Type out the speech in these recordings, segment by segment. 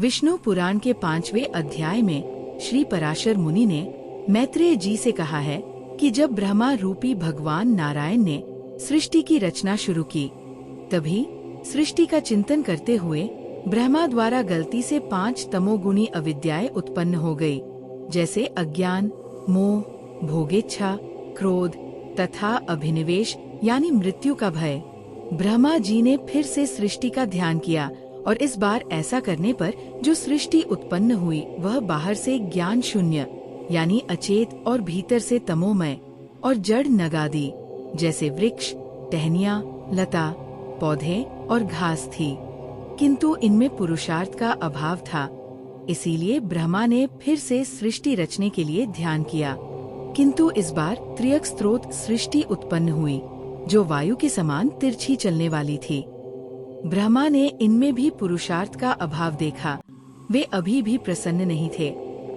विष्णु पुराण के 5वें अध्याय में श्री पराशर मुनि ने मैत्रेय जी से कहा है कि जब ब्रह्मा रूपी भगवान नारायण ने सृष्टि की रचना शुरू की, तभी सृष्टि का चिंतन करते हुए ब्रह्मा द्वारा गलती से 5 तमोगुणी अविद्याएं उत्पन्न हो गई, जैसे अज्ञान, मोह, भोगेच्छा, क्रोध तथा अभिनिवेश यानी मृत्यु का भय। ब्रह्मा जी ने फिर से सृष्टि का ध्यान किया और इस बार ऐसा करने पर जो सृष्टि उत्पन्न हुई वह बाहर से ज्ञान शून्य यानी अचेत और भीतर से तमोमय और जड़ नगादी जैसे वृक्ष, टहनियाँ, लता, पौधे और घास थी, किंतु इनमें पुरुषार्थ का अभाव था। इसीलिए ब्रह्मा ने फिर से सृष्टि रचने के लिए ध्यान किया, किंतु इस बार त्रियक स्रोत सृष्टि उत्पन्न हुई जो वायु के समान तिरछी चलने वाली थी। ब्रह्मा ने इनमें भी पुरुषार्थ का अभाव देखा, वे अभी भी प्रसन्न नहीं थे।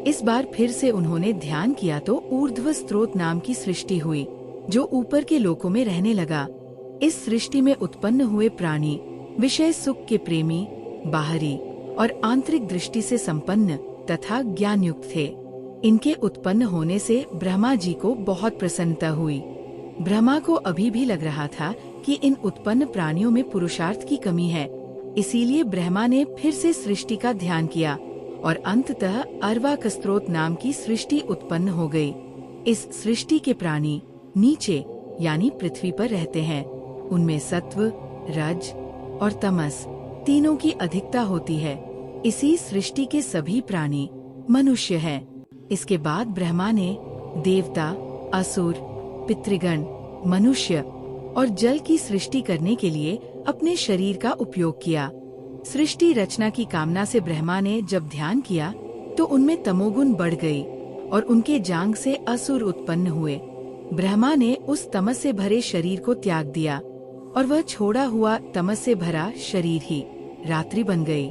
इस बार फिर से उन्होंने ध्यान किया तो ऊर्ध्व स्रोत नाम की सृष्टि हुई जो ऊपर के लोकों में रहने लगा। इस सृष्टि में उत्पन्न हुए प्राणी विषय सुख के प्रेमी, बाहरी और आंतरिक दृष्टि से संपन्न तथा ज्ञान युक्त थे। इनके उत्पन्न होने से ब्रह्मा जी को बहुत प्रसन्नता हुई। ब्रह्मा को अभी भी लग रहा था कि इन उत्पन्न प्राणियों में पुरुषार्थ की कमी है, इसीलिए ब्रह्मा ने फिर से सृष्टि का ध्यान किया और अंततः अर्वाकस्त्रोत नाम की सृष्टि उत्पन्न हो गई। इस सृष्टि के प्राणी नीचे यानी पृथ्वी पर रहते हैं। उनमें सत्व, रज और तमस तीनों की अधिकता होती है। इसी सृष्टि के सभी प्राणी मनुष्य हैं। इसके बाद ब्रह्मा ने देवता, असुर, पितृगण, मनुष्य और जल की सृष्टि करने के लिए अपने शरीर का उपयोग किया। सृष्टि रचना की कामना से ब्रह्मा ने जब ध्यान किया तो उनमें तमोगुण बढ़ गई और उनके जांग से असुर उत्पन्न हुए। ब्रह्मा ने उस तमस से भरे शरीर को त्याग दिया और वह छोड़ा हुआ तमस से भरा शरीर ही रात्रि बन गई।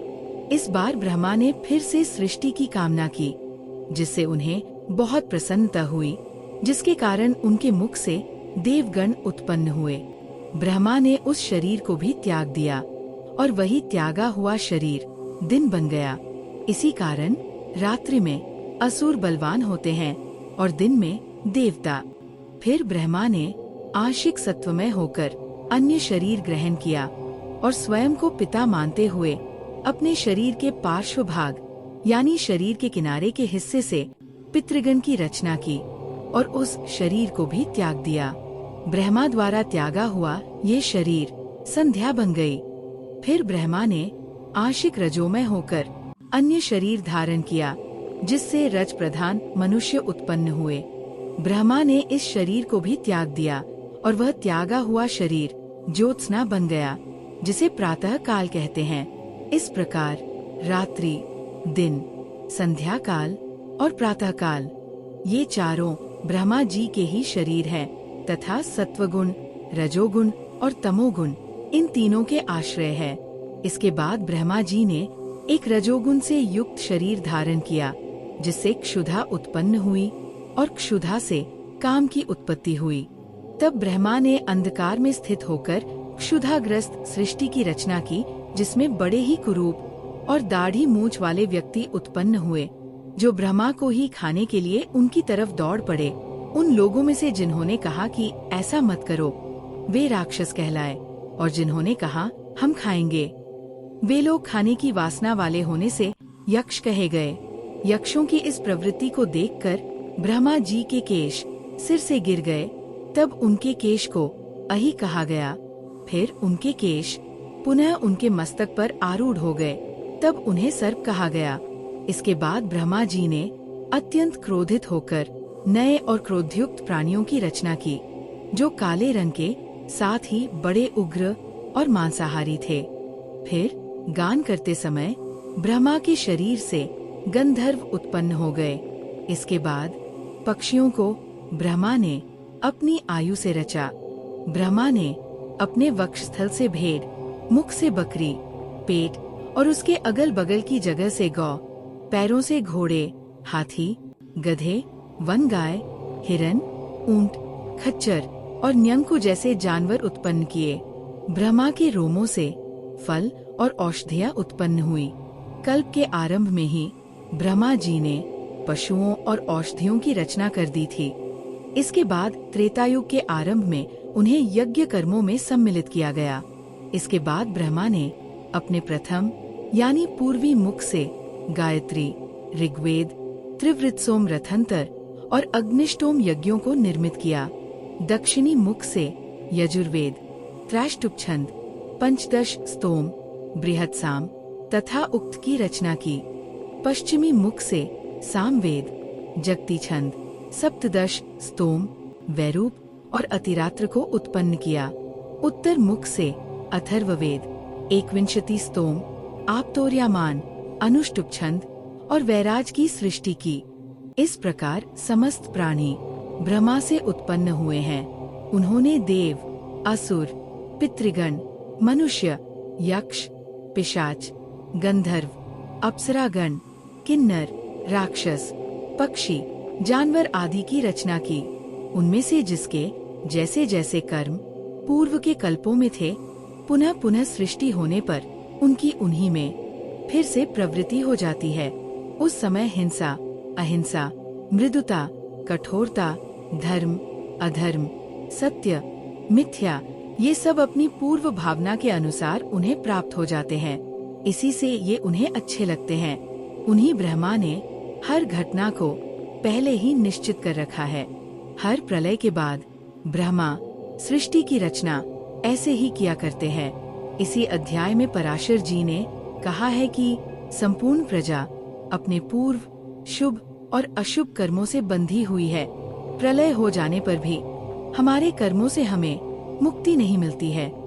इस बार ब्रह्मा ने फिर से सृष्टि की कामना की, जिससे उन्हें बहुत प्रसन्नता हुई, जिसके कारण उनके मुख से देवगण उत्पन्न हुए। ब्रह्मा ने उस शरीर को भी त्याग दिया और वही त्यागा हुआ शरीर दिन बन गया। इसी कारण रात्रि में असुर बलवान होते हैं और दिन में देवता। फिर ब्रह्मा ने आंशिक सत्वमय होकर अन्य शरीर ग्रहण किया और स्वयं को पिता मानते हुए अपने शरीर के पार्श्व भाग यानी शरीर के किनारे के हिस्से से पितृगण की रचना की और उस शरीर को भी त्याग दिया। ब्रह्मा द्वारा त्यागा हुआ ये शरीर संध्या बन गई। फिर ब्रह्मा ने आंशिक रजोमय होकर अन्य शरीर धारण किया, जिससे रज प्रधान मनुष्य उत्पन्न हुए। ब्रह्मा ने इस शरीर को भी त्याग दिया और वह त्यागा हुआ शरीर ज्योत्सना बन गया, जिसे प्रातः काल कहते हैं। इस प्रकार रात्रि, दिन, संध्या काल और प्रातः काल ये चारों ब्रह्मा जी के ही शरीर हैं तथा सत्वगुण, रजोगुण और तमोगुण इन तीनों के आश्रय है। इसके बाद ब्रह्मा जी ने एक रजोगुण से युक्त शरीर धारण किया, जिससे क्षुधा उत्पन्न हुई और क्षुधा से काम की उत्पत्ति हुई। तब ब्रह्मा ने अंधकार में स्थित होकर क्षुधाग्रस्त सृष्टि की रचना की, जिसमें बड़े ही कुरूप और दाढ़ी मूंछ वाले व्यक्ति उत्पन्न हुए, जो ब्रह्मा को ही खाने के लिए उनकी तरफ दौड़ पड़े। उन लोगों में से जिन्होंने कहा कि ऐसा मत करो, वे राक्षस कहलाए, और जिन्होंने कहा हम खाएंगे, वे लोग खाने की वासना वाले होने से यक्ष कहे गए। यक्षों की इस प्रवृत्ति को देखकर ब्रह्मा जी के केश सिर से गिर गए। तब उनके केश को अहि कहा गया। फिर उनके केश पुनः उनके मस्तक पर आरूढ़ हो गए, तब उन्हें सर्प कहा गया। इसके बाद ब्रह्मा जी ने अत्यंत क्रोधित होकर नए और क्रोधयुक्त प्राणियों की रचना की, जो काले रंग के साथ ही बड़े उग्र और मांसाहारी थे। फिर गान करते समय ब्रह्मा के शरीर से गंधर्व उत्पन्न हो गए। इसके बाद पक्षियों को ब्रह्मा ने अपनी आयु से रचा। ब्रह्मा ने अपने वक्षस्थल से भेड़, मुख से बकरी, पेट और उसके अगल बगल की जगह से गौ, पैरों से घोड़े, हाथी, गधे, वन गाय, हिरन, ऊंट, खच्चर और न्यंकु जैसे जानवर उत्पन्न किए। ब्रह्मा के रोमों से फल और औषधियाँ उत्पन्न हुई। कल्प के आरंभ में ही ब्रह्मा जी ने पशुओं और औषधियों की रचना कर दी थी। इसके बाद त्रेतायुग के आरंभ में उन्हें यज्ञ कर्मों में सम्मिलित किया गया। इसके बाद ब्रह्मा ने अपने प्रथम यानी पूर्वी मुख से गायत्री, ऋग्वेद, त्रिवृत्सोम रथंतर और अग्निष्टोम यज्ञों को निर्मित किया। दक्षिणी मुख से यजुर्वेद, त्रैष्टुप छंद, पंचदश स्तोम, बृहत्साम तथा उक्त की रचना की। पश्चिमी मुख से सामवेद, जगती छंद, सप्तदश स्तोम, वैरूप और अतिरात्र को उत्पन्न किया। उत्तर मुख से अथर्ववेद, एकविंशति स्तोम, आप्तोर्यामान, अनुष्टुप छंद और वैराज की सृष्टि की। इस प्रकार समस्त प्राणी ब्रह्मा से उत्पन्न हुए हैं। उन्होंने देव, असुर, पितृगण, मनुष्य, यक्ष, पिशाच, गंधर्व, अप्सरागण, किन्नर, राक्षस, पक्षी, जानवर आदि की रचना की। उनमें से जिसके जैसे जैसे कर्म पूर्व के कल्पों में थे, पुनः पुनः सृष्टि होने पर उनकी उन्हीं में फिर से प्रवृत्ति हो जाती है। उस समय हिंसा, अहिंसा, मृदुता, कठोरता, धर्म, अधर्म, सत्य, मिथ्या ये सब अपनी पूर्व भावना के अनुसार उन्हें प्राप्त हो जाते हैं। इसी से ये उन्हें अच्छे लगते हैं। उन्हीं ब्रह्मा ने हर घटना को पहले ही निश्चित कर रखा है। हर प्रलय के बाद ब्रह्मा सृष्टि की रचना ऐसे ही किया करते हैं। इसी अध्याय में पराशर जी ने कहा है कि संपूर्ण प्रजा अपने पूर्व शुभ और अशुभ कर्मों से बंधी हुई है। प्रलय हो जाने पर भी हमारे कर्मों से हमें मुक्ति नहीं मिलती है।